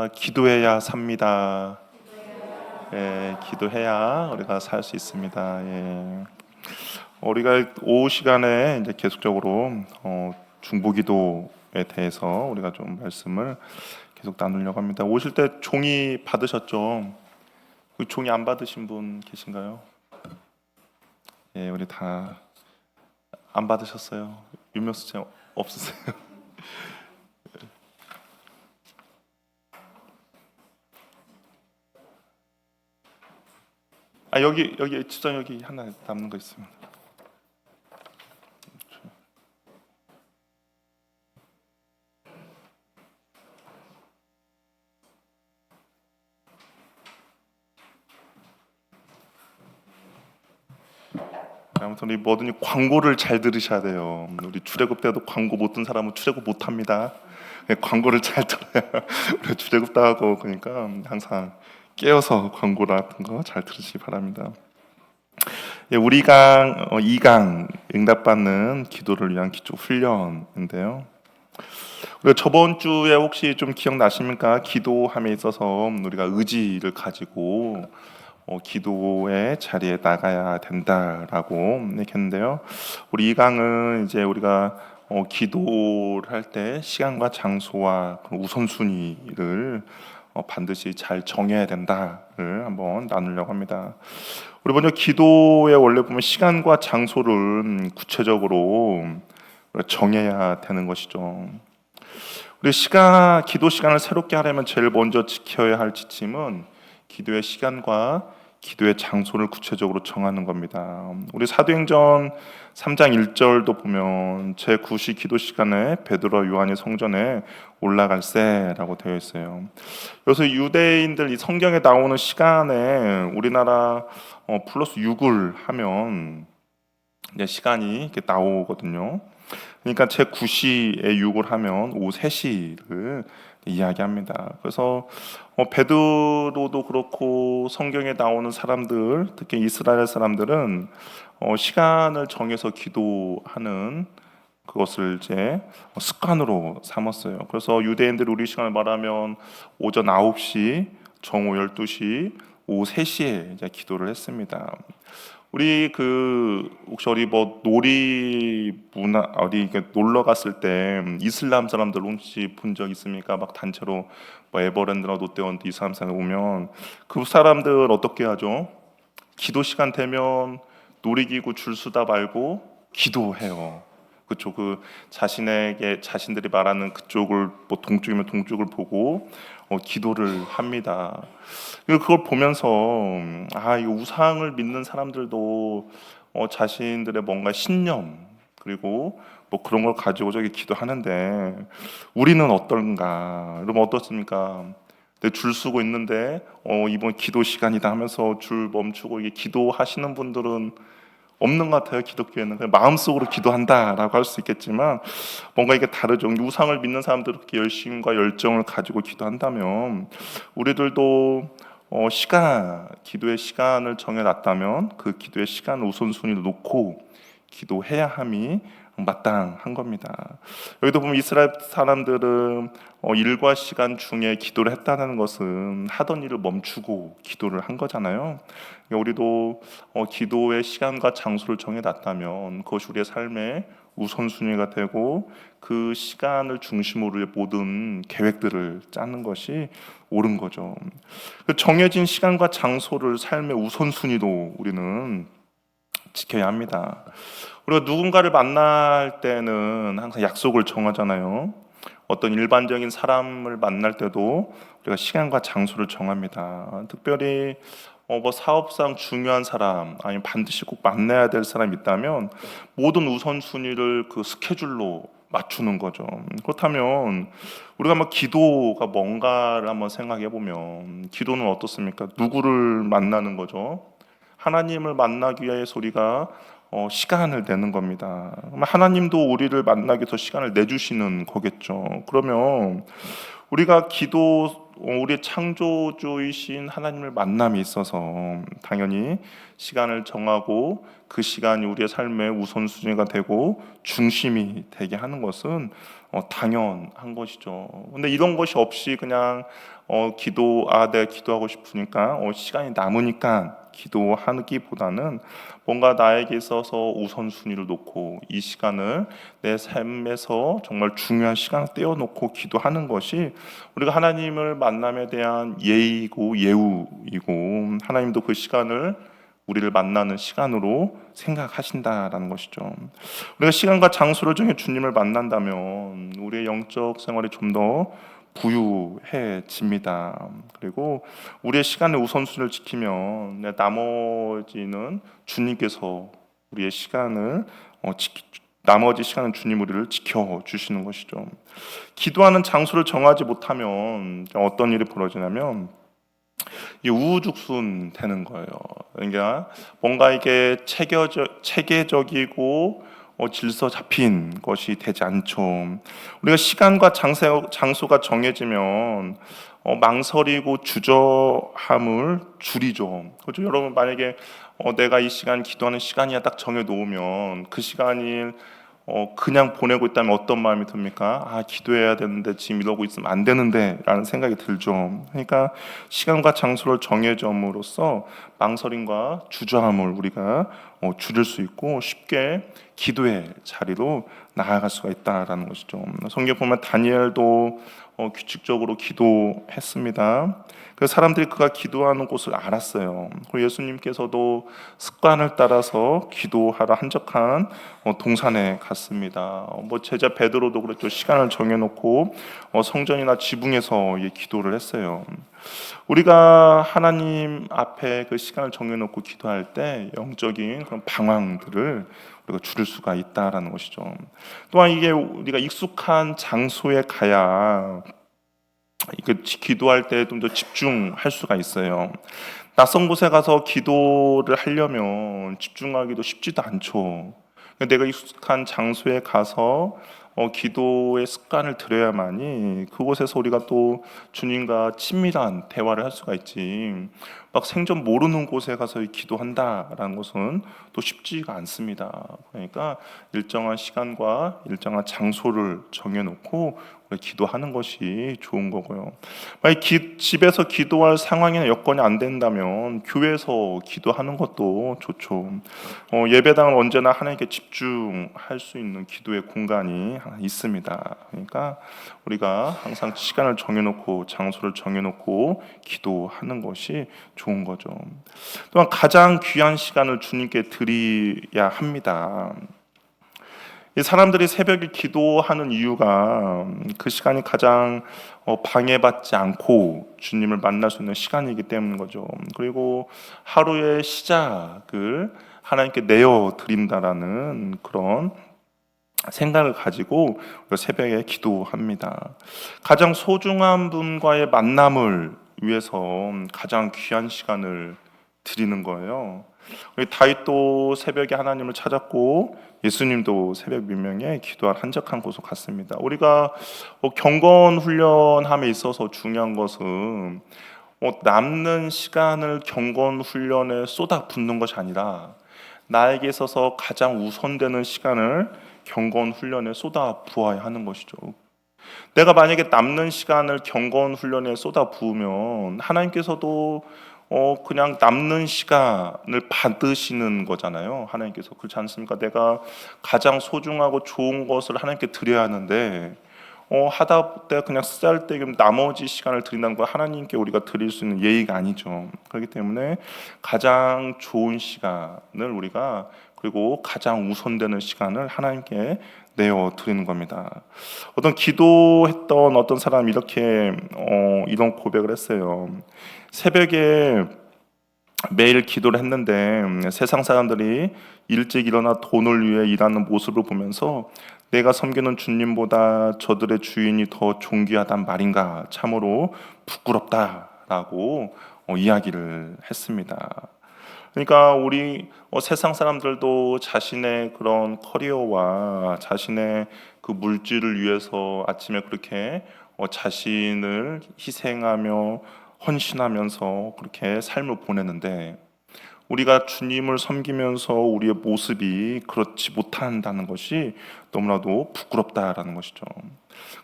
기도해야 삽니다. 예, 기도해야 우리가 살 수 있습니다. 예. 우리가 오후 시간에 이제 계속적으로 중보기도에 대해서 우리가 좀 말씀을 계속 나누려고 합니다. 오실 때 종이 받으셨죠? 그 종이 안 받으신 분 계신가요? 예, 우리 다 안 받으셨어요. 유명수증 없으세요? 여기 지점 여기 하나 남는 거 있습니다. 아무튼 우리 뭐든지 광고를 잘 들으셔야 돼요. 우리 출애굽 때도 광고 못 든 사람은 출애굽 못 합니다. 광고를 잘 들어야 우리 출애굽도 하고. 그러니까 항상 깨어서 광고 같은 거 잘 들으시기 바랍니다. 예, 우리 강 2강 응답받는 기도를 위한 기초 훈련인데요. 우리가 저번 주에 혹시 좀 기억나십니까? 기도함에 있어서 우리가 의지를 가지고 기도의 자리에 나가야 된다라고 얘기했는데요. 우리 이 강은 이제 우리가 기도를 할 때 시간과 장소와 우선순위를 반드시 잘 정해야 된다를 한번 나누려고 합니다. 우리 먼저 기도에 원래 보면 시간과 장소를 구체적으로 정해야 되는 것이죠. 우리 기도 시간을 새롭게 하려면 제일 먼저 지켜야 할 지침은 기도의 시간과 기도의 장소를 구체적으로 정하는 겁니다. 우리 사도행전 3장 1절도 보면 제9시 기도 시간에 베드로와 요한이 성전에 올라갈세라고 되어 있어요. 그래서 유대인들 이 성경에 나오는 시간에 우리나라 플러스 6을 하면 이제 시간이 이렇게 나오거든요. 그러니까 제9시에 6을 하면 오후 3시를 이야기합니다. 그래서 베드로도 그렇고 성경에 나오는 사람들, 특히 이스라엘 사람들은 시간을 정해서 기도하는 그것을 이제 습관으로 삼았어요. 그래서 유대인들이 우리 시간을 말하면 오전 9시, 정오 12시, 오후 3시에 이제 기도를 했습니다. 우리 혹시 어디 뭐 놀이 문화 어디 놀러 갔을 때 이슬람 사람들 혹시 본 적 있습니까? 막 단체로 뭐 에버랜드나 롯데월드 이슬람 사람 오면 그 사람들 어떻게 하죠? 기도 시간 되면 놀이기구 줄 서다 말고 기도해요. 그쪽 자신들이 말하는 그쪽을 뭐 동쪽이면 동쪽을 보고 기도를 합니다. 그걸 보면서 이 우상을 믿는 사람들도 자신들의 뭔가 신념 그리고 뭐 그런 걸 가지고 저기 기도하는데 우리는 어떤가? 여러분 어떻습니까? 줄 서고 있는데 이번 기도 시간이다 하면서 줄 멈추고 이게 기도하시는 분들은 없는 것 같아요. 기독교에는 그냥 마음속으로 기도한다라고 할 수 있겠지만 뭔가 이게 다르죠. 우상을 믿는 사람들은 그렇게 열심과 열정을 가지고 기도한다면 우리들도 기도의 시간을 정해놨다면 그 기도의 시간 우선순위를 놓고 기도해야 함이 마땅한 겁니다. 여기도 보면 이스라엘 사람들은 일과 시간 중에 기도를 했다는 것은 하던 일을 멈추고 기도를 한 거잖아요. 우리도 기도의 시간과 장소를 정해놨다면 그것이 우리의 삶의 우선순위가 되고 그 시간을 중심으로 모든 계획들을 짜는 것이 옳은 거죠. 정해진 시간과 장소를 삶의 우선순위로 우리는 지켜야 합니다. 우리가 누군가를 만날 때는 항상 약속을 정하잖아요. 어떤 일반적인 사람을 만날 때도 우리가 시간과 장소를 정합니다. 특별히 뭐 사업상 중요한 사람 아니면 반드시 꼭 만나야 될 사람이 있다면 모든 우선순위를 그 스케줄로 맞추는 거죠. 그렇다면 우리가 뭐 기도가 뭔가를 한번 생각해 보면 기도는 어떻습니까? 누구를 만나는 거죠? 하나님을 만나기 위해서 우리가 시간을 내는 겁니다. 하나님도 우리를 만나기 위해서 시간을 내주시는 거겠죠. 그러면 우리가 우리의 창조주이신 하나님을 만남에 있어서 당연히 시간을 정하고 그 시간이 우리의 삶의 우선순위가 되고 중심이 되게 하는 것은 당연한 것이죠. 근데 이런 것이 없이 그냥 내가 기도하고 싶으니까 시간이 남으니까 기도하기보다는 뭔가 나에게 있어서 우선순위를 놓고 이 시간을 내 삶에서 정말 중요한 시간을 떼어놓고 기도하는 것이 우리가 하나님을 만남에 대한 예의고 예우이고, 하나님도 그 시간을 우리를 만나는 시간으로 생각하신다라는 것이죠. 우리가 시간과 장소를 정해 주님을 만난다면 우리의 영적 생활이 좀 더 부유해집니다. 그리고 우리의 시간의 우선순위를 지키면 나머지는 주님께서 우리의 시간을 나머지 시간은 주님 우리를 지켜주시는 것이죠. 기도하는 장소를 정하지 못하면 어떤 일이 벌어지냐면 이 우후죽순 되는 거예요. 그러니까 뭔가 이게 체계적이고 질서 잡힌 것이 되지 않죠. 우리가 시간과 장소가 정해지면 망설이고 주저함을 줄이죠. 그렇죠? 여러분, 만약에 내가 이 시간 기도하는 시간이야 딱 정해 놓으면 그 시간이 그냥 보내고 있다면 어떤 마음이 듭니까? 기도해야 되는데 지금 이러고 있으면 안 되는데 라는 생각이 들죠. 그러니까 시간과 장소를 정해줌으로써 망설임과 주저함을 우리가 줄일 수 있고 쉽게 기도의 자리로 나아갈 수가 있다라는 것이죠. 성경 보면 다니엘도 규칙적으로 기도했습니다. 그 사람들이 그가 기도하는 곳을 알았어요. 그리고 예수님께서도 습관을 따라서 기도하러 한적한 동산에 갔습니다. 제자 베드로도 그랬죠. 시간을 정해놓고 성전이나 지붕에서 기도를 했어요. 우리가 하나님 앞에 그 시간을 정해놓고 기도할 때 영적인 그런 방황들을 우리가 줄일 수가 있다라는 것이죠. 또한 이게 우리가 익숙한 장소에 가야 기도할 때 좀 더 집중할 수가 있어요. 낯선 곳에 가서 기도를 하려면 집중하기도 쉽지도 않죠. 내가 익숙한 장소에 가서 기도의 습관을 들여야만이 그곳에서 우리가 또 주님과 친밀한 대화를 할 수가 있지. 막 생전 모르는 곳에 가서 기도한다라는 것은 또 쉽지가 않습니다. 그러니까 일정한 시간과 일정한 장소를 정해놓고 기도하는 것이 좋은 거고요. 만약 집에서 기도할 상황이나 여건이 안 된다면 교회에서 기도하는 것도 좋죠. 예배당은 언제나 하나님께 집중할 수 있는 기도의 공간이 있습니다. 그러니까 우리가 항상 시간을 정해놓고 장소를 정해놓고 기도하는 것이 좋은 거죠. 또한 가장 귀한 시간을 주님께 드려야 합니다. 이 사람들이 새벽에 기도하는 이유가 그 시간이 가장 방해받지 않고 주님을 만날 수 있는 시간이기 때문인 거죠. 그리고 하루의 시작을 하나님께 내어 드린다라는 그런 생각을 가지고 새벽에 기도합니다. 가장 소중한 분과의 만남을 위해서 가장 귀한 시간을 드리는 거예요. 다윗도 새벽에 하나님을 찾았고 예수님도 새벽 민명에 기도할 한적한 곳으로 갔습니다. 우리가 경건 훈련함에 있어서 중요한 것은 남는 시간을 경건 훈련에 쏟아붓는 것이 아니라 나에게 있어서 가장 우선되는 시간을 경건 훈련에 쏟아부어야 하는 것이죠. 내가 만약에 남는 시간을 경건 훈련에 쏟아부으면 하나님께서도 그냥 남는 시간을 받으시는 거잖아요. 하나님께서 그렇지 않습니까? 내가 가장 소중하고 좋은 것을 하나님께 드려야 하는데 하다 때 그냥 쓰잘데기 나머지 시간을 드린다는 건 하나님께 우리가 드릴 수 있는 예의가 아니죠. 그렇기 때문에 가장 좋은 시간을 우리가 그리고 가장 우선되는 시간을 하나님께 내어 드리는 겁니다. 기도했던 어떤 사람이 이렇게 이런 고백을 했어요. 새벽에 매일 기도를 했는데 세상 사람들이 일찍 일어나 돈을 위해 일하는 모습을 보면서 내가 섬기는 주님보다 저들의 주인이 더 존귀하단 말인가, 참으로 부끄럽다라고 이야기를 했습니다. 그러니까 우리 세상 사람들도 자신의 그런 커리어와 자신의 그 물질을 위해서 아침에 그렇게 자신을 희생하며 헌신하면서 그렇게 삶을 보내는데 우리가 주님을 섬기면서 우리의 모습이 그렇지 못한다는 것이 너무나도 부끄럽다라는 것이죠.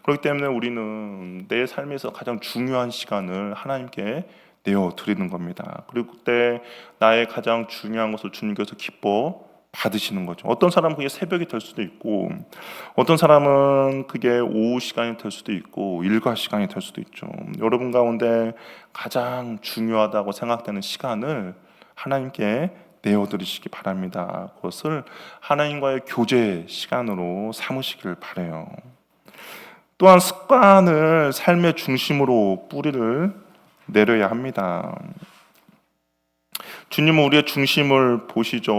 그렇기 때문에 우리는 내 삶에서 가장 중요한 시간을 하나님께 내어 드리는 겁니다. 그리고 그때 나의 가장 중요한 것을 주님께서 기뻐 받으시는 거죠. 어떤 사람은 그게 새벽이 될 수도 있고, 어떤 사람은 그게 오후 시간이 될 수도 있고, 일과 시간이 될 수도 있죠. 여러분 가운데 가장 중요하다고 생각되는 시간을 하나님께 내어드리시기 바랍니다. 그것을 하나님과의 교제 시간으로 삼으시길 바라요. 또한 습관을 삶의 중심으로 뿌리를 내려야 합니다. 주님은 우리의 중심을 보시죠.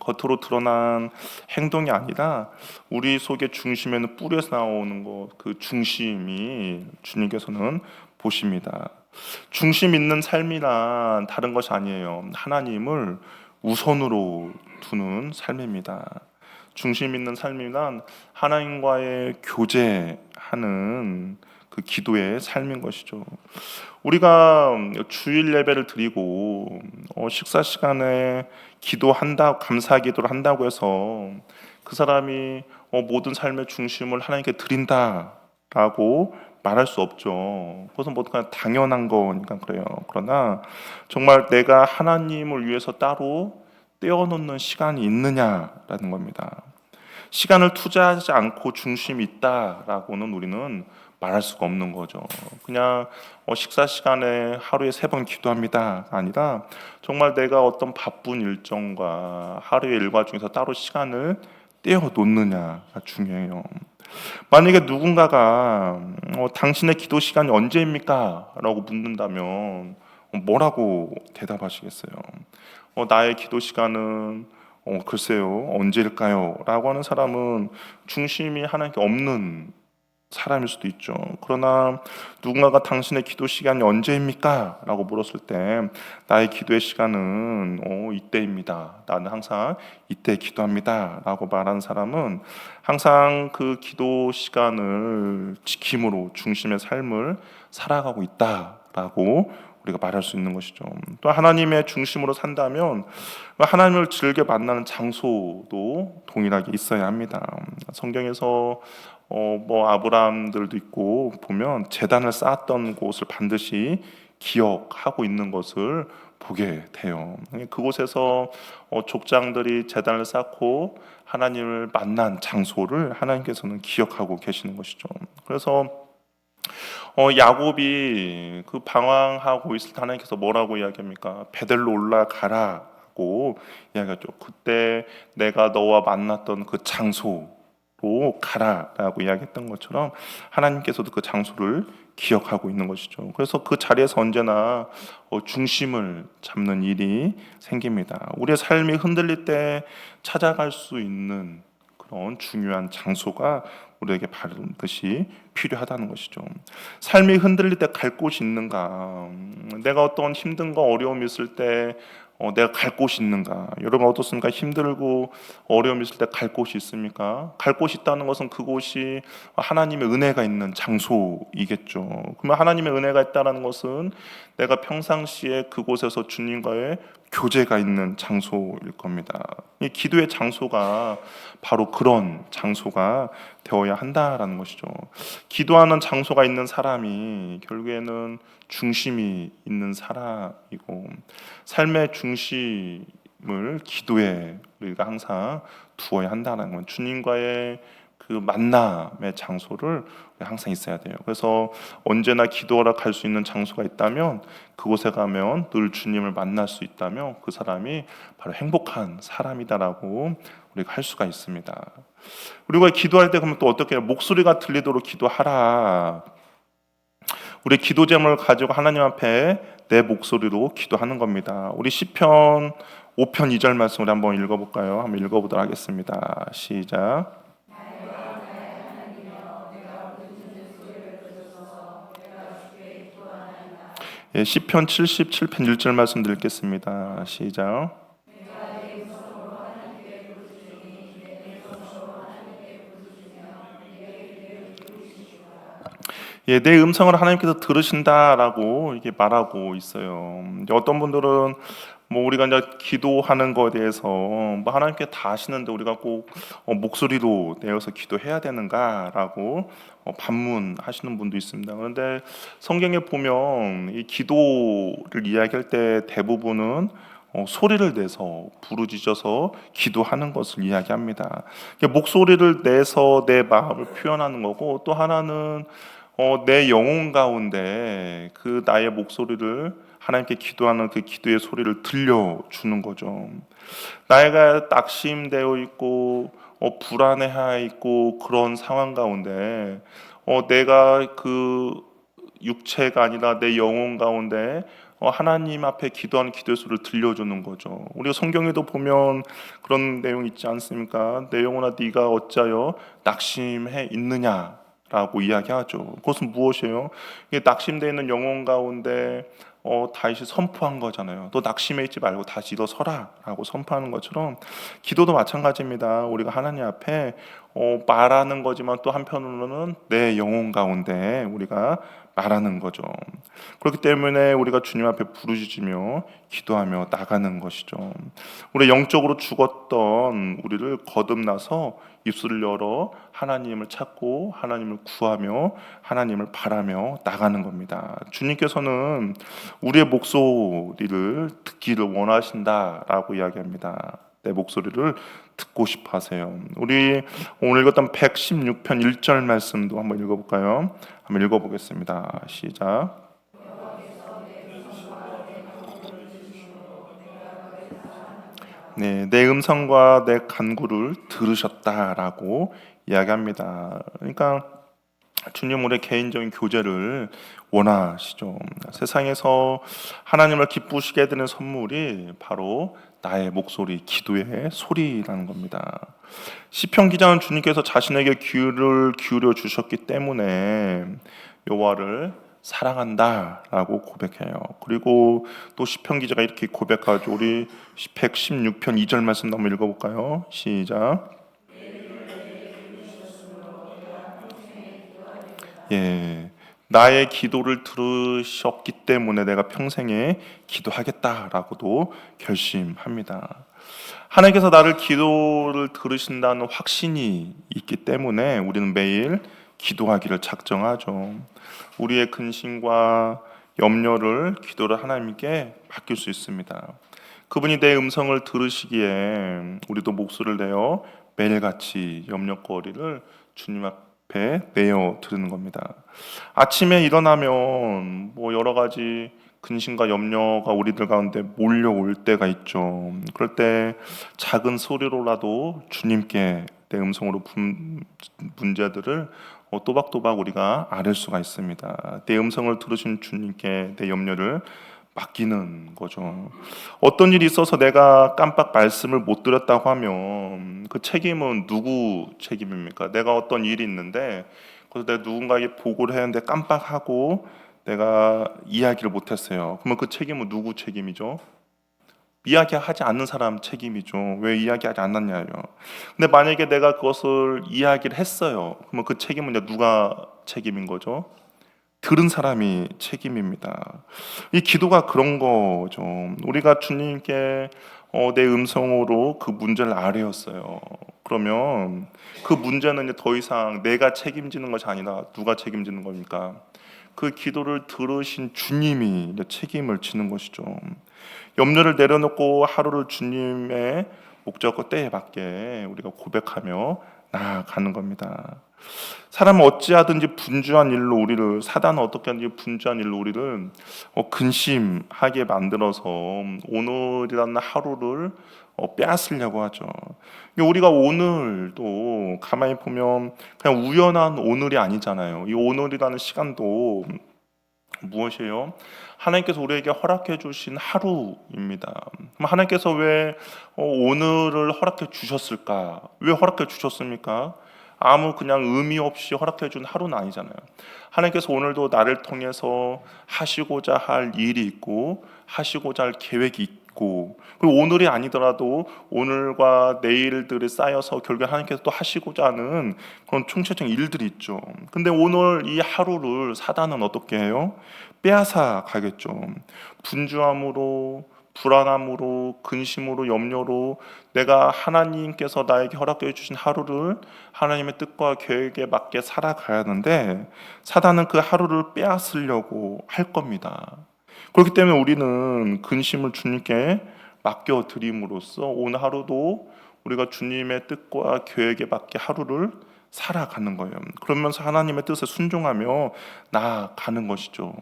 겉으로 드러난 행동이 아니라 우리 속의 중심에는 뿌려서 나오는 것, 그 중심이 주님께서는 보십니다. 중심 있는 삶이란 다른 것이 아니에요. 하나님을 우선으로 두는 삶입니다. 중심 있는 삶이란 하나님과의 교제하는 그 기도의 삶인 것이죠. 우리가 주일 예배를 드리고 식사 시간에 기도한다, 감사 기도를 한다고 해서 그 사람이 모든 삶의 중심을 하나님께 드린다라고 말할 수 없죠. 그것은 뭐 그냥 당연한 거니까 그래요. 그러나 정말 내가 하나님을 위해서 따로 떼어놓는 시간이 있느냐라는 겁니다. 시간을 투자하지 않고 중심이 있다라고는 우리는 말할 수가 없는 거죠. 그냥 식사 시간에 하루에 3번 기도합니다 아니라 정말 내가 어떤 바쁜 일정과 하루의 일과 중에서 따로 시간을 떼어 놓느냐가 중요해요. 만약에 누군가가 당신의 기도 시간이 언제입니까? 라고 묻는다면 뭐라고 대답하시겠어요? 나의 기도 시간은 글쎄요 언제일까요? 라고 하는 사람은 중심이 하나님께 없는 사람일 수도 있죠. 그러나 누군가가 당신의 기도 시간이 언제입니까? 라고 물었을 때 나의 기도의 시간은 이때입니다. 나는 항상 이때 기도합니다. 라고 말하는 사람은 항상 그 기도 시간을 지킴으로 중심의 삶을 살아가고 있다라고 우리가 말할 수 있는 것이죠. 또 하나님의 중심으로 산다면 하나님을 즐겨 만나는 장소도 동일하게 있어야 합니다. 성경에서 뭐 아브라함들도 있고 보면 제단을 쌓았던 곳을 반드시 기억하고 있는 것을 보게 돼요. 그곳에서 족장들이 제단을 쌓고 하나님을 만난 장소를 하나님께서는 기억하고 계시는 것이죠. 그래서 야곱이 그 방황하고 있을 때 하나님께서 뭐라고 이야기합니까? 베델로 올라가라고 이야기하죠. 그때 내가 너와 만났던 그 장소로 가라라고 이야기했던 것처럼 하나님께서도 그 장소를 기억하고 있는 것이죠. 그래서 그 자리에서 언제나 중심을 잡는 일이 생깁니다. 우리의 삶이 흔들릴 때 찾아갈 수 있는 그런 중요한 장소가 우리에게 반드시 필요하다는 것이죠. 삶이 흔들릴 때 갈 곳이 있는가? 내가 어떤 힘든 거 어려움이 있을 때 내가 갈 곳이 있는가? 여러분 어떻습니까? 힘들고 어려움이 있을 때 갈 곳이 있습니까? 갈 곳이 있다는 것은 그곳이 하나님의 은혜가 있는 장소이겠죠. 그러면 하나님의 은혜가 있다는 것은 내가 평상시에 그곳에서 주님과의 교제가 있는 장소일 겁니다. 이 기도의 장소가 바로 그런 장소가 되어야 한다라는 것이죠. 기도하는 장소가 있는 사람이 결국에는 중심이 있는 사람이고 삶의 중심을 기도에 우리가 항상 두어야 한다는 건 주님과의 그 만남의 장소를 항상 있어야 돼요. 그래서 언제나 기도하러 갈 수 있는 장소가 있다면 그곳에 가면 늘 주님을 만날 수 있다면 그 사람이 바로 행복한 사람이다라고 우리가 할 수가 있습니다. 우리가 기도할 때 그러면 또 어떻게 해요? 목소리가 들리도록 기도하라. 우리 기도 제목을 가지고 하나님 앞에 내 목소리로 기도하는 겁니다. 우리 시편 5편 2절 말씀을 한번 읽어볼까요? 한번 읽어보도록 하겠습니다. 시작. 시편 77편 1절 말씀 드리겠습니다. 시작. 예, 내 음성을 하나님께서 들으신다라고 이게 말하고 있어요. 이제 어떤 분들은 뭐 우리가 이제 기도하는 거에 대해서 뭐 하나님께 다 하시는데 우리가 꼭 목소리로 내어서 기도해야 되는가라고 반문하시는 분도 있습니다. 그런데 성경에 보면 이 기도를 이야기할 때 대부분은 소리를 내서 부르짖어서 기도하는 것을 이야기합니다. 목소리를 내서 내 마음을 표현하는 거고, 또 하나는 내 영혼 가운데 그 나의 목소리를 하나님께 기도하는 그 기도의 소리를 들려주는 거죠. 나이가 낙심되어 있고 불안해하 있고 그런 상황 가운데 내가 그 육체가 아니라 내 영혼 가운데 하나님 앞에 기도하는 기도의 소리를 들려주는 거죠. 우리가 성경에도 보면 그런 내용 있지 않습니까? 내 영혼아 네가 어찌하여 낙심해 있느냐 라고 이야기하죠. 그것은 무엇이에요? 이게 낙심되어 있는 영혼 가운데 다시 선포한 거잖아요. 너 낙심해 있지 말고 다시 일어서라 라고 선포하는 것처럼 기도도 마찬가지입니다. 우리가 하나님 앞에 말하는 거지만 또 한편으로는 내 영혼 가운데 우리가 말하는 거죠. 그렇기 때문에 우리가 주님 앞에 부르짖으며 기도하며 나가는 것이죠. 우리 영적으로 죽었던 우리를 거듭나서 입술을 열어 하나님을 찾고 하나님을 구하며 하나님을 바라며 나가는 겁니다. 주님께서는 우리의 목소리를 듣기를 원하신다라고 이야기합니다. 내 목소리를 듣고 싶어 하세요. 우리 오늘 읽었던 116편 1절 말씀도 한번 읽어볼까요? 한번 읽어보겠습니다. 시작. 네, 내 음성과 내 간구를 들으셨다라고 이야기합니다. 그러니까 주님 우리의 개인적인 교제를 원하시죠. 세상에서 하나님을 기쁘시게 되는 선물이 바로 나의 목소리, 기도의 소리라는 겁니다. 시편 기자는 주님께서 자신에게 귀를 기울여 주셨기 때문에 여호와를 사랑한다라고 고백해요. 그리고 또 시편 기자가 이렇게 고백하죠. 우리 116편 2절 말씀 한번 읽어볼까요? 시작. 예, 나의 기도를 들으셨기 때문에 내가 평생에 기도하겠다라고도 결심합니다. 하나님께서 나를 기도를 들으신다는 확신이 있기 때문에 우리는 매일 기도하기를 작정하죠. 우리의 근심과 염려를 기도를 하나님께 맡길 수 있습니다. 그분이 내 음성을 들으시기에 우리도 목소리를 내어 매일같이 염려거리를 주님 앞에 내어 드리는 겁니다. 아침에 일어나면 뭐 여러 가지 근심과 염려가 우리들 가운데 몰려올 때가 있죠. 그럴 때 작은 소리로라도 주님께 내 음성으로 문제들을 또박또박 우리가 아뢰 수가 있습니다. 내 음성을 들으신 주님께 내 염려를 맡기는 거죠. 어떤 일이 있어서 내가 깜빡 말씀을 못 드렸다고 하면 그 책임은 누구 책임입니까? 내가 어떤 일이 있는데 그래서 내가 누군가에게 보고를 했는데 깜빡하고 내가 이야기를 못했어요. 그러면 그 책임은 누구 책임이죠? 이야기하지 않는 사람 책임이죠. 왜 이야기하지 않았냐요. 근데 만약에 내가 그것을 이야기를 했어요. 그러면 그 책임은 이제 누가 책임인 거죠? 들은 사람이 책임입니다. 이 기도가 그런 거죠. 우리가 주님께 내 음성으로 그 문제를 아뢰었어요. 그러면 그 문제는 이제 더 이상 내가 책임지는 것이 아니라 누가 책임지는 겁니까? 그 기도를 들으신 주님이 이제 책임을 지는 것이죠. 염려를 내려놓고 하루를 주님의 목적과 때에 맞게 우리가 고백하며 나아가는 겁니다. 사람은 어찌하든지 분주한 일로 우리를 사단은 어떻게 하든지 분주한 일로 우리를 근심하게 만들어서 오늘이라는 하루를 빼앗으려고 하죠. 우리가 오늘도 가만히 보면 그냥 우연한 오늘이 아니잖아요. 이 오늘이라는 시간도 무엇이에요? 하나님께서 우리에게 허락해 주신 하루입니다. 그럼 하나님께서 왜 오늘을 허락해 주셨을까? 왜 허락해 주셨습니까? 아무 그냥 의미 없이 허락해 준 하루는 아니잖아요. 하나님께서 오늘도 나를 통해서 하시고자 할 일이 있고 하시고자 할 계획이 있고, 그리고 오늘이 아니더라도 오늘과 내일들이 쌓여서 결국에 하나님께서 또 하시고자 하는 그런 총체적인 일들이 있죠. 근데 오늘 이 하루를 사단은 어떻게 해요? 빼앗아 가겠죠. 분주함으로, 불안함으로, 근심으로, 염려로 내가 하나님께서 나에게 허락해 주신 하루를 하나님의 뜻과 계획에 맞게 살아가야 하는데, 사단은 그 하루를 빼앗으려고 할 겁니다. 그렇기 때문에 우리는 근심을 주님께 맡겨 드림으로써 오늘 하루도 우리가 주님의 뜻과 계획에 맞게 하루를 살아가는 거예요. 그러면서 하나님의 뜻에 순종하며 나아가는 것이죠.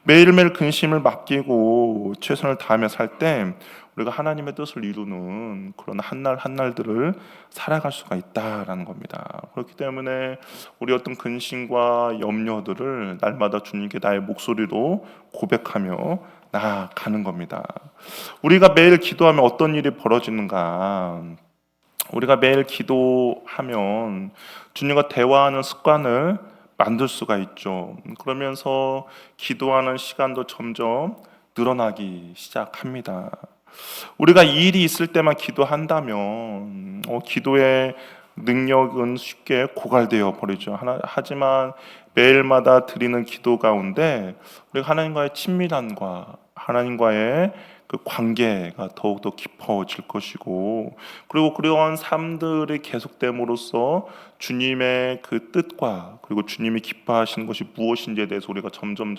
매일매일 근심을 맡기고 최선을 다하며 살 때 우리가 하나님의 뜻을 이루는 그런 한날 한날들을 살아갈 수가 있다라는 겁니다. 그렇기 때문에 우리 어떤 근심과 염려들을 날마다 주님께 나의 목소리로 고백하며 나아가는 겁니다. 우리가 매일 기도하면 어떤 일이 벌어지는가? 우리가 매일 기도하면 주님과 대화하는 습관을 만들 수가 있죠. 그러면서 기도하는 시간도 점점 늘어나기 시작합니다. 우리가 이 일이 있을 때만 기도한다면 기도의 능력은 쉽게 고갈되어 버리죠. 하지만 매일마다 드리는 기도 가운데 우리가 하나님과의 친밀함과 하나님과의 그 관계가 더욱더 깊어질 것이고, 그리고 그러한 삶들이 계속됨으로써 주님의 그 뜻과 그리고 주님이 기뻐하시는 것이 무엇인지에 대해서 우리가 점점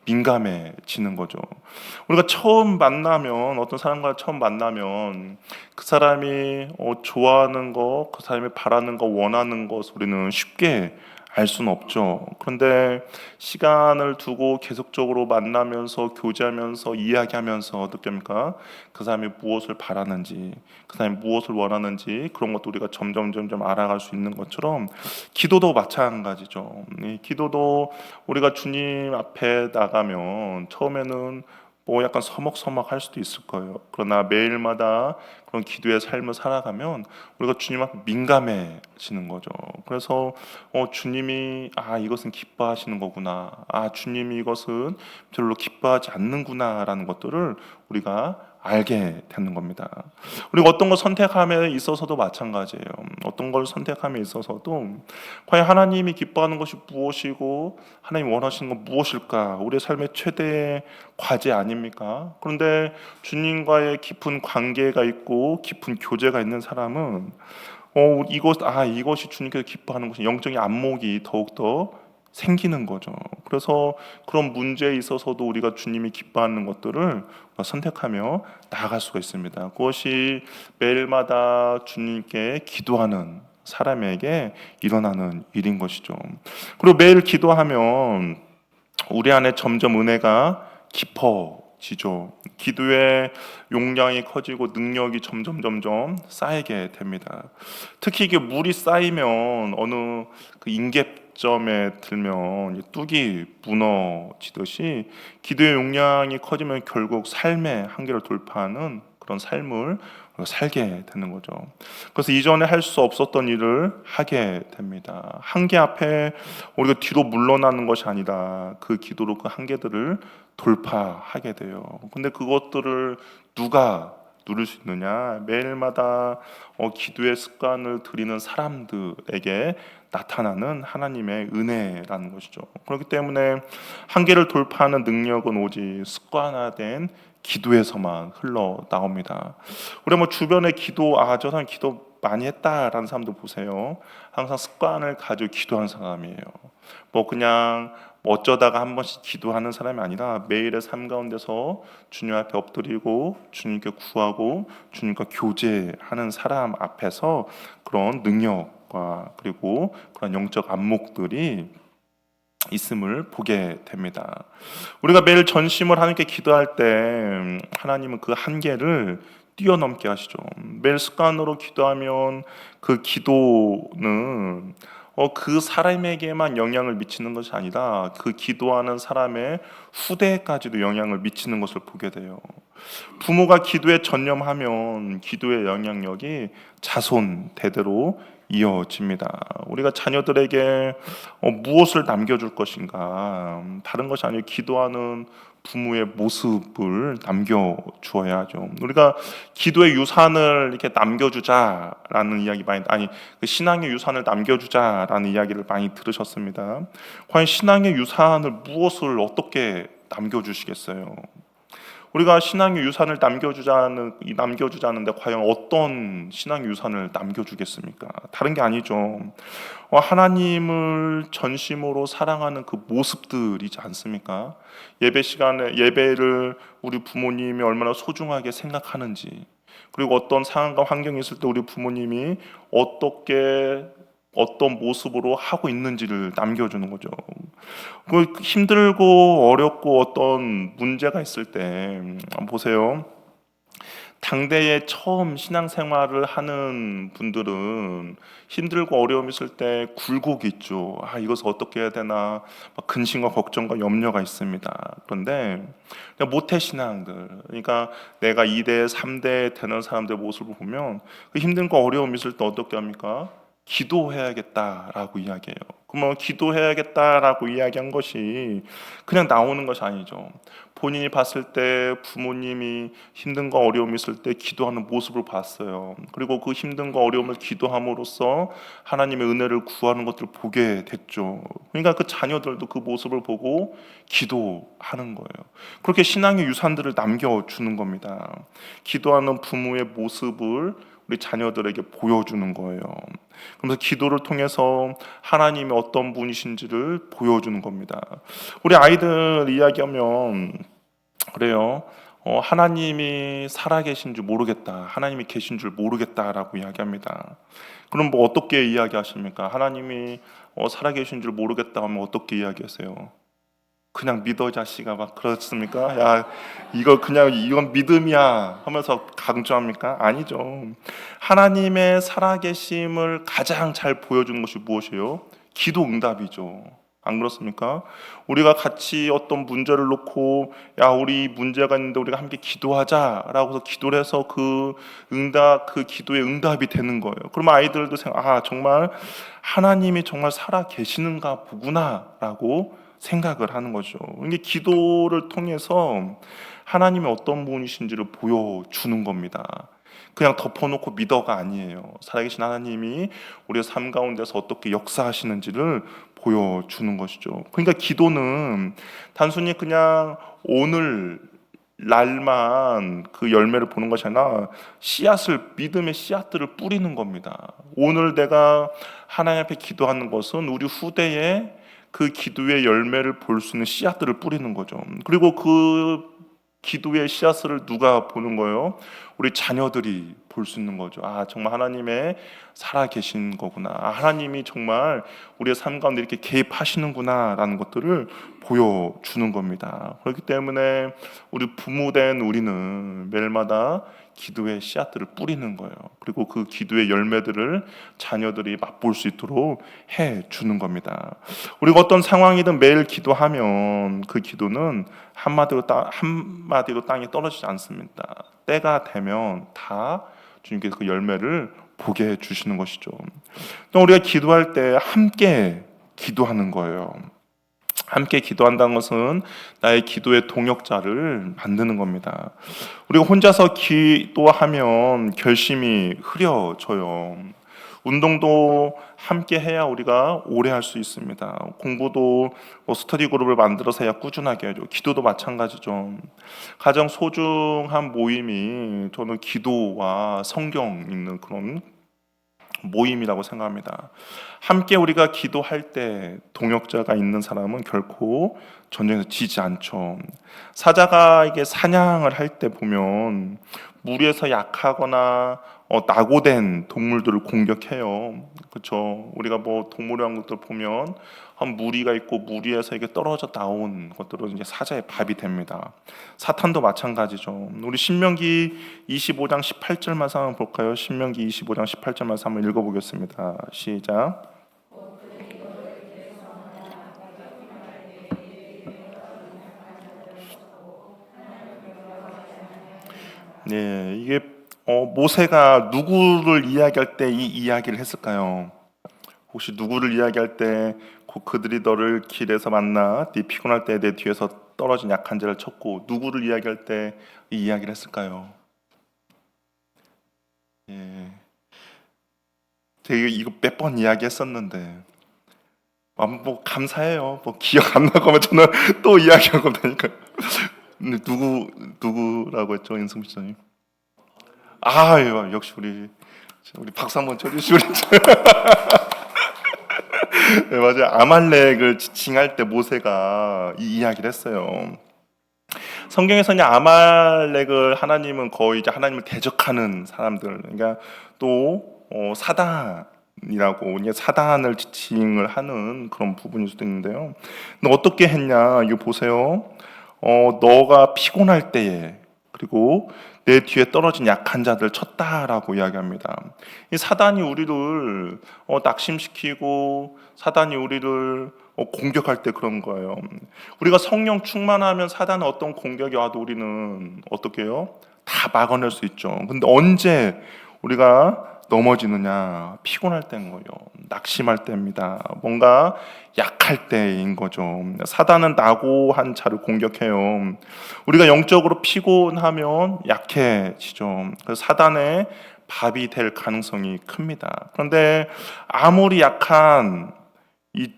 민감해지는 거죠. 우리가 처음 만나면, 어떤 사람과 처음 만나면 그 사람이 좋아하는 거, 그 사람이 바라는 거, 원하는 것 우리는 쉽게 알 수는 없죠. 그런데 시간을 두고 계속적으로 만나면서 교제하면서 이야기하면서 어떻게 합니까? 그 사람이 무엇을 바라는지, 그 사람이 무엇을 원하는지 그런 것도 우리가 점점 알아갈 수 있는 것처럼 기도도 마찬가지죠. 이 기도도 우리가 주님 앞에 나가면 처음에는 약간 서먹서먹할 수도 있을 거예요. 그러나 매일마다 그런 기도의 삶을 살아가면 우리가 주님 앞에 민감해지는 거죠. 그래서 주님이 이것은 기뻐하시는 거구나, 주님이 이것은 별로 기뻐하지 않는구나라는 것들을 우리가 알게 되는 겁니다. 우리가 어떤 걸 선택함에 있어서도 마찬가지예요. 어떤 걸 선택함에 있어서도 과연 하나님이 기뻐하는 것이 무엇이고 하나님 원하시는 건 무엇일까? 우리의 삶의 최대의 과제 아닙니까? 그런데 주님과의 깊은 관계가 있고 깊은 교제가 있는 사람은 이것이 주님께서 기뻐하는 것이 영적인 안목이 더욱더 생기는 거죠. 그래서 그런 문제에 있어서도 우리가 주님이 기뻐하는 것들을 선택하며 나아갈 수가 있습니다. 그것이 매일마다 주님께 기도하는 사람에게 일어나는 일인 것이죠. 그리고 매일 기도하면 우리 안에 점점 은혜가 깊어지죠. 기도의 용량이 커지고 능력이 점점 쌓이게 됩니다. 특히 이게 물이 쌓이면 어느 그 임계점에 들면 뚝이 무너지듯이 기도의 용량이 커지면 결국 삶의 한계를 돌파하는 그런 삶을 살게 되는 거죠. 그래서 이전에 할 수 없었던 일을 하게 됩니다. 한계 앞에 우리가 뒤로 물러나는 것이 아니다. 그 기도로 그 한계들을 돌파하게 돼요. 근데 그것들을 누가 누릴 수 있느냐? 매일마다 기도의 습관을 들이는 사람들에게 나타나는 하나님의 은혜라는 것이죠. 그렇기 때문에 한계를 돌파하는 능력은 오직 습관화된 기도에서만 흘러나옵니다. 우리 주변에 기도, 저 사람 기도 많이 했다라는 사람도 보세요. 항상 습관을 가지고 기도하는 사람이에요. 그냥 어쩌다가 한 번씩 기도하는 사람이 아니라 매일의 삶 가운데서 주님 앞에 엎드리고 주님께 구하고 주님과 교제하는 사람 앞에서 그런 능력과 그리고 그런 영적 안목들이 있음을 보게 됩니다. 우리가 매일 전심을 하나님께 기도할 때 하나님은 그 한계를 뛰어넘게 하시죠. 매일 습관으로 기도하면 그 기도는 그 사람에게만 영향을 미치는 것이 아니라 그 기도하는 사람의 후대까지도 영향을 미치는 것을 보게 돼요. 부모가 기도에 전념하면 기도의 영향력이 자손 대대로 이어집니다. 우리가 자녀들에게 무엇을 남겨줄 것인가? 다른 것이 아니고 기도하는 부모의 모습을 남겨주어야 하죠. 우리가 기도의 유산을 이렇게 남겨주자라는 이야기 그 신앙의 유산을 남겨주자라는 이야기를 많이 들으셨습니다. 과연 신앙의 유산을 무엇을 어떻게 남겨주시겠어요? 우리가 신앙의 유산을 남겨주자는데 과연 어떤 신앙의 유산을 남겨주겠습니까? 다른 게 아니죠. 하나님을 전심으로 사랑하는 그 모습들이지 않습니까? 예배 시간에 예배를 우리 부모님이 얼마나 소중하게 생각하는지, 그리고 어떤 상황과 환경이 있을 때 우리 부모님이 어떤 모습으로 하고 있는지를 남겨주는 거죠. 그 힘들고 어렵고 어떤 문제가 있을 때 보세요. 당대에 처음 신앙생활을 하는 분들은 힘들고 어려움이 있을 때 굴곡이 있죠. 이것을 어떻게 해야 되나, 막 근심과 걱정과 염려가 있습니다. 그런데 모태신앙들, 그러니까 내가 2대, 3대 되는 사람들의 모습을 보면 그 힘든 어려움이 있을 때 어떻게 합니까? 기도해야겠다라고 이야기해요. 그러면 기도해야겠다라고 이야기한 것이 그냥 나오는 것이 아니죠. 본인이 봤을 때 부모님이 힘든 거 어려움이 있을 때 기도하는 모습을 봤어요. 그리고 그 힘든 거 어려움을 기도함으로써 하나님의 은혜를 구하는 것들을 보게 됐죠. 그러니까 그 자녀들도 그 모습을 보고 기도하는 거예요. 그렇게 신앙의 유산들을 남겨주는 겁니다. 기도하는 부모의 모습을 우리 자녀들에게 보여주는 거예요. 그래서 기도를 통해서 하나님이 어떤 분이신지를 보여주는 겁니다. 우리 아이들 이야기하면 그래요. 하나님이 살아계신 줄 모르겠다. 하나님이 계신 줄 모르겠다라고 이야기합니다. 그럼 뭐 어떻게 이야기하십니까? 하나님이 살아계신 줄 모르겠다 하면 어떻게 이야기하세요? 그냥 믿어 자식아 막 그렇습니까? 야 이건 믿음이야 하면서 강조합니까? 아니죠. 하나님의 살아계심을 가장 잘 보여주는 것이 무엇이에요? 기도 응답이죠. 안 그렇습니까? 우리가 같이 어떤 문제를 놓고 우리 문제가 있는데 우리가 함께 기도하자라고 해서 기도를 해서 그 기도의 응답이 되는 거예요. 그러면 아이들도 정말 하나님이 정말 살아 계시는가 보구나라고 생각을 하는 거죠. 이게 기도를 통해서 하나님이 어떤 분이신지를 보여주는 겁니다. 그냥 덮어놓고 믿어가 아니에요. 살아계신 하나님이 우리의 삶 가운데서 어떻게 역사하시는지를 보여주는 것이죠. 그러니까 기도는 단순히 그냥 오늘 날만 그 열매를 보는 것이 아니라 믿음의 씨앗들을 뿌리는 겁니다. 오늘 내가 하나님 앞에 기도하는 것은 우리 후대에 그 기도의 열매를 볼 수 있는 씨앗들을 뿌리는 거죠. 그리고 그 기도의 씨앗을 누가 보는 거예요? 우리 자녀들이 볼 수 있는 거죠. 정말 하나님의 살아 계신 거구나. 하나님이 정말 우리의 삶 가운데 이렇게 개입하시는구나라는 것들을 보여주는 겁니다. 그렇기 때문에 우리 부모된 우리는 매일마다 기도의 씨앗들을 뿌리는 거예요. 그리고 그 기도의 열매들을 자녀들이 맛볼 수 있도록 해 주는 겁니다. 우리가 어떤 상황이든 매일 기도하면 그 기도는 한마디로 땅에 떨어지지 않습니다. 때가 되면 다 주님께서 그 열매를 보게 해 주시는 것이죠. 또 우리가 기도할 때 함께 기도하는 거예요. 함께 기도한다는 것은 나의 기도의 동역자를 만드는 겁니다. 우리가 혼자서 기도하면 결심이 흐려져요. 운동도 함께 해야 우리가 오래 할 수 있습니다. 공부도 스터디 그룹을 만들어서 해야 꾸준하게 하죠. 기도도 마찬가지죠. 가장 소중한 모임이 저는 기도와 성경 읽는 그런 모임이라고 생각합니다. 함께 우리가 기도할 때 동역자가 있는 사람은 결코 전쟁에서 지지 않죠. 사자가 이게 사냥을 할 때 보면 무리에서 약하거나 낙오된 동물들을 공격해요. 그렇죠? 우리가 뭐 동물의 왕국들 보면 한 무리가 있고 무리에서 이게 떨어져 나온 것들은 이제 사자의 밥이 됩니다. 사탄도 마찬가지죠. 우리 신명기 25장 18절 말씀 한번 볼까요? 신명기 25장 18절 말씀 한번 읽어보겠습니다. 시작. 네, 이게 모세가 누구를 이야기할 때 이 이야기를 했을까요? 혹시 누구를 이야기할 때 곧 그들이 너를 길에서 만나 네 피곤할 때 내 뒤에서 떨어진 약한 자를 쳤고 누구를 이야기할 때 이 이야기를 했을까요? 예, 제가 이거 몇 번 이야기했었는데 뭐 감사해요. 뭐 기억 안 나고 하면 저는 또 이야기하고 다니까. 근데 누구라고 했죠, 인승 기자님? 아, 예, 역시 우리 박수 한번 쳐주시고. 네, 맞아요. 아말렉을 지칭할 때 모세가 이 이야기를 했어요. 성경에서는 아말렉을 하나님은 거의 이제 하나님을 대적하는 사람들, 그러니까 또 사단이라고 이제 사단을 지칭을 하는 그런 부분일 수도 있는데요. 근데 어떻게 했냐? 이거 보세요. 너가 피곤할 때에 그리고 내 뒤에 떨어진 약한 자들 쳤다라고 이야기합니다. 이 사단이 우리를 낙심시키고 사단이 우리를 공격할 때 그런 거예요. 우리가 성령 충만하면 사단은 어떤 공격이 와도 우리는 어떻게 해요? 다 막아낼 수 있죠. 근데 언제 우리가 넘어지느냐? 피곤할 때인 거예요. 낙심할 때입니다. 뭔가 약할 때인 거죠. 사단은 낙오한 자를 공격해요. 우리가 영적으로 피곤하면 약해지죠. 그래서 사단의 밥이 될 가능성이 큽니다. 그런데 아무리 약한 이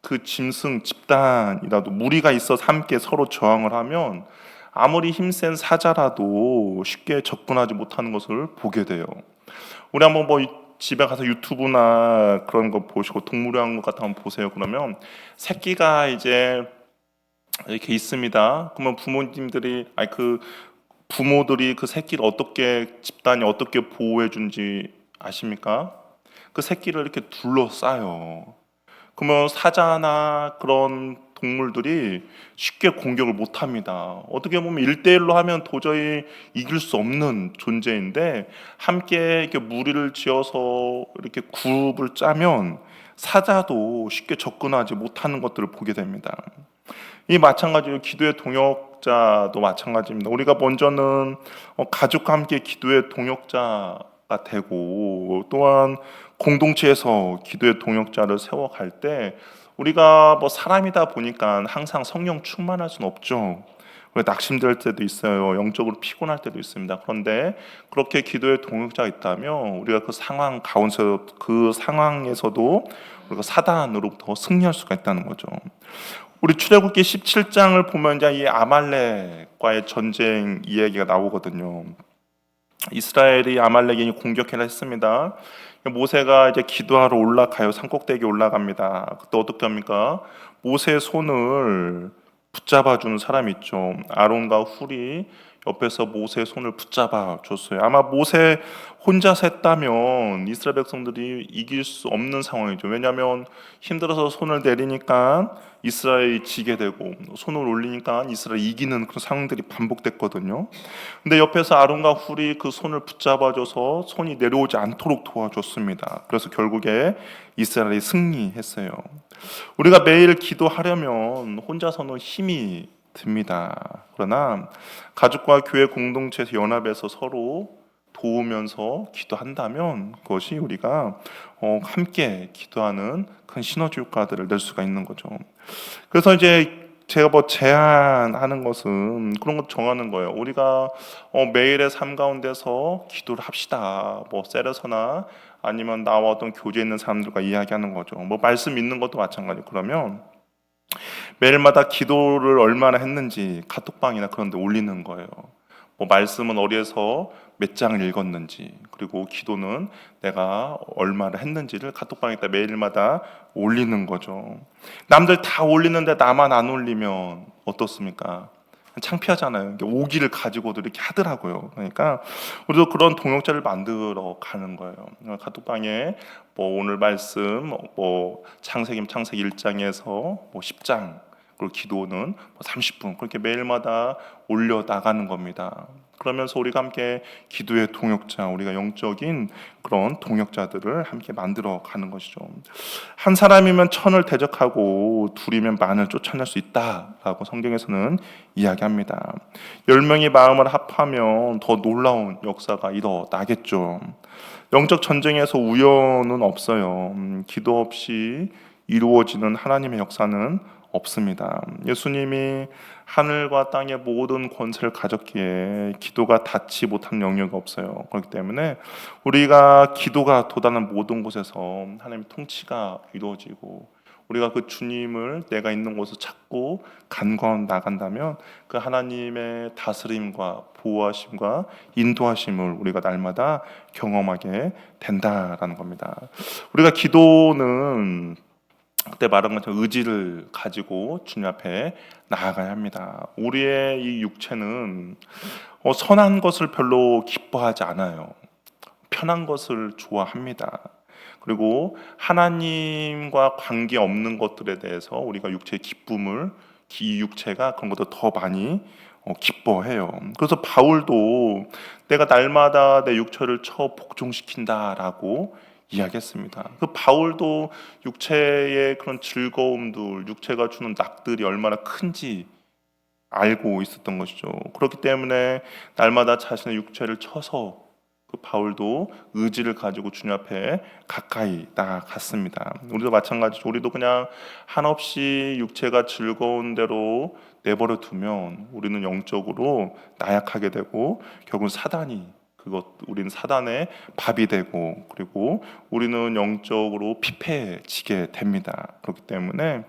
그 짐승 집단이라도 무리가 있어서 함께 서로 저항을 하면 아무리 힘센 사자라도 쉽게 접근하지 못하는 것을 보게 돼요. 우리 한번 뭐 집에 가서 유튜브나 그런 거 보시고 동물의 것 같은 거 한번 보세요. 그러면 새끼가 이제 이렇게 있습니다. 그러면 부모님들이 아니 그 부모들이 그 새끼를 어떻게 집단이 어떻게 보호해 준지 아십니까? 그 새끼를 이렇게 둘러싸요. 그러면 사자나 그런 동물들이 쉽게 공격을 못 합니다. 어떻게 보면 1대1로 하면 도저히 이길 수 없는 존재인데 함께 이렇게 무리를 지어서 이렇게 그룹을 짜면 사자도 쉽게 접근하지 못하는 것들을 보게 됩니다. 이 마찬가지로 기도의 동역자도 마찬가지입니다. 우리가 먼저는 가족과 함께 기도의 동역자가 되고 또한 공동체에서 기도의 동역자를 세워갈 때 우리가 뭐 사람이다 보니까 항상 성령 충만할 수는 없죠. 우리가 낙심될 때도 있어요. 영적으로 피곤할 때도 있습니다. 그런데 그렇게 기도의 동역자가 있다면 우리가 그 상황 가운데서 그 상황에서도 우리가 사단으로부터 승리할 수가 있다는 거죠. 우리 출애굽기 17장을 보면 이제 이 아말렉과의 전쟁 이야기가 나오거든요. 이스라엘이 아말렉이 공격해라 했습니다. 모세가 이제 기도하러 올라가요. 산꼭대기에 올라갑니다. 그때 어떻게 합니까? 모세의 손을 붙잡아 주는 사람이 있죠. 아론과 훌이 옆에서 모세의 손을 붙잡아 줬어요. 아마 모세 혼자서 했다면 이스라엘 백성들이 이길 수 없는 상황이죠. 왜냐하면 힘들어서 손을 내리니까 이스라엘이 지게 되고 손을 올리니까 이스라엘이 이기는 그런 상황들이 반복됐거든요. 근데 옆에서 아론과 훌이 그 손을 붙잡아줘서 손이 내려오지 않도록 도와줬습니다. 그래서 결국에 이스라엘이 승리했어요. 우리가 매일 기도하려면 혼자서는 힘이 듭니다. 그러나 가족과 교회 공동체에서 연합해서 서로 도우면서 기도한다면 그것이 우리가 함께 기도하는 큰 시너지 효과들을 낼 수가 있는 거죠. 그래서 이제 제가 뭐 제안하는 것은 그런 것 정하는 거예요. 우리가 매일의 삶 가운데서 기도를 합시다. 뭐 셀에서나 아니면 나와 어떤 교제에 있는 사람들과 이야기하는 거죠. 뭐 말씀 읽는 것도 마찬가지. 그러면 매일마다 기도를 얼마나 했는지 카톡방이나 그런 데 올리는 거예요. 뭐 말씀은 어디에서 몇 장을 읽었는지 그리고 기도는 내가 얼마나 했는지를 카톡방에다 매일마다 올리는 거죠. 남들 다 올리는데 나만 안 올리면 어떻습니까? 창피하잖아요. 오기를 가지고도 이렇게 하더라고요. 그러니까 우리도 그런 동역자를 만들어 가는 거예요. 카톡방에 뭐 오늘 말씀 뭐 창세기 1장에서 뭐 10장 그리고 기도는 30분 그렇게 매일마다 올려 나가는 겁니다. 그러면서 우리가 함께 기도의 동역자, 우리가 영적인 그런 동역자들을 함께 만들어 가는 것이죠. 한 사람이면 천을 대적하고 둘이면 만을 쫓아낼 수 있다라고 성경에서는 이야기합니다. 10명이 마음을 합하면 더 놀라운 역사가 일어나겠죠. 영적 전쟁에서 우연은 없어요. 기도 없이 이루어지는 하나님의 역사는 없습니다. 예수님이 하늘과 땅의 모든 권세를 가졌기에 기도가 닿지 못한 영역이 없어요. 그렇기 때문에 우리가 기도가 도달하는 모든 곳에서 하나님의 통치가 이루어지고 우리가 그 주님을 내가 있는 곳을 찾고 간구하고 나간다면 그 하나님의 다스림과 보호하심과 인도하심을 우리가 날마다 경험하게 된다라는 겁니다. 우리가 기도는 그때 말한 것처럼 의지를 가지고 주님 앞에 나아가야 합니다. 우리의 이 육체는 선한 것을 별로 기뻐하지 않아요. 편한 것을 좋아합니다. 그리고 하나님과 관계 없는 것들에 대해서 우리가 육체의 기쁨을 이 육체가 그런 것도 더 많이 기뻐해요. 그래서 바울도 내가 날마다 내 육체를 복종시킨다라고 이야기했습니다. 그 바울도 육체의 그런 즐거움들, 육체가 주는 낙들이 얼마나 큰지 알고 있었던 것이죠. 그렇기 때문에 날마다 자신의 육체를 쳐서 그 바울도 의지를 가지고 주님 앞에 가까이 나아갔습니다. 우리도 마찬가지죠. 우리도 그냥 한없이 육체가 즐거운 대로 내버려 두면 우리는 영적으로 나약하게 되고 결국 사단이 우리는 사단의 밥이 되고 그리고 우리는 영적으로 피폐해지게 됩니다. 그렇기 때문에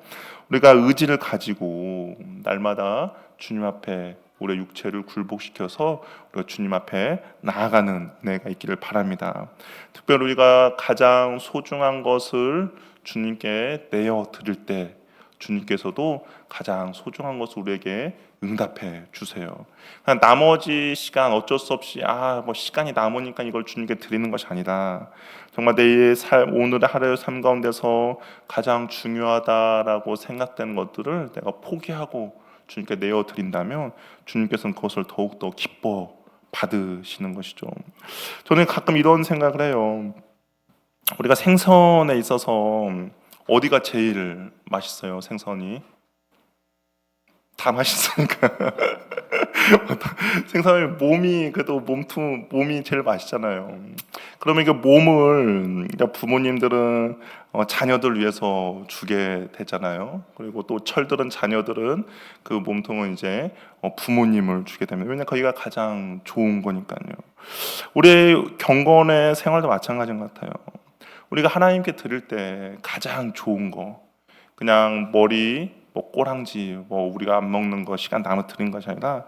우리가 의지를 가지고 날마다 주님 앞에 우리의 육체를 굴복시켜서 우리가 주님 앞에 나아가는 은혜가 있기를 바랍니다. 특별히 우리가 가장 소중한 것을 주님께 내어 드릴 때 주님께서도 가장 소중한 것을 우리에게 응답해 주세요. 나머지 시간 어쩔 수 없이 시간이 남으니까 이걸 주님께 드리는 것이 아니라 정말 오늘의 하루의 삶 가운데서 가장 중요하다라고 생각되는 것들을 내가 포기하고 주님께 내어 드린다면 주님께서는 그것을 더욱더 기뻐 받으시는 것이죠. 저는 가끔 이런 생각을 해요. 우리가 생선에 있어서 어디가 제일 맛있어요? 생선이 다 맛있으니까 생선의 몸이 그래도 몸이 제일 맛있잖아요. 그러면 이게 몸을 부모님들은 자녀들 위해서 주게 되잖아요. 그리고 또 철들은 자녀들은 그 몸통은 이제 부모님을 주게 됩니다. 왜냐하면 거기가 가장 좋은 거니까요. 우리의 경건의 생활도 마찬가지인 것 같아요. 우리가 하나님께 드릴 때 가장 좋은 거 그냥 머리 꼬랑지 우리가 안 먹는 거 시간 남아 드린 것이 아니라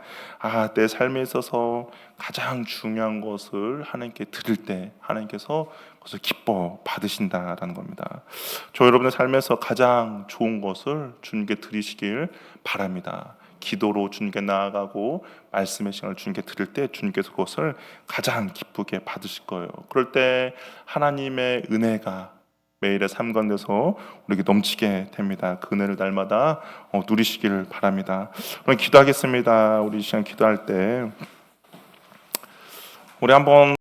내 삶에 있어서 가장 중요한 것을 하나님께 드릴 때 하나님께서 그것을 기뻐 받으신다라는 겁니다. 저 여러분의 삶에서 가장 좋은 것을 주님께 드리시길 바랍니다. 기도로 주님께 나아가고 말씀의 시간을 주님께 드릴 때 주님께서 그것을 가장 기쁘게 받으실 거예요. 그럴 때 하나님의 은혜가 매일의 삶 가운데서 우리에게 넘치게 됩니다. 그 은혜를 날마다 누리시길 바랍니다. 오늘 기도하겠습니다. 우리 이 시간 기도할 때 우리 한번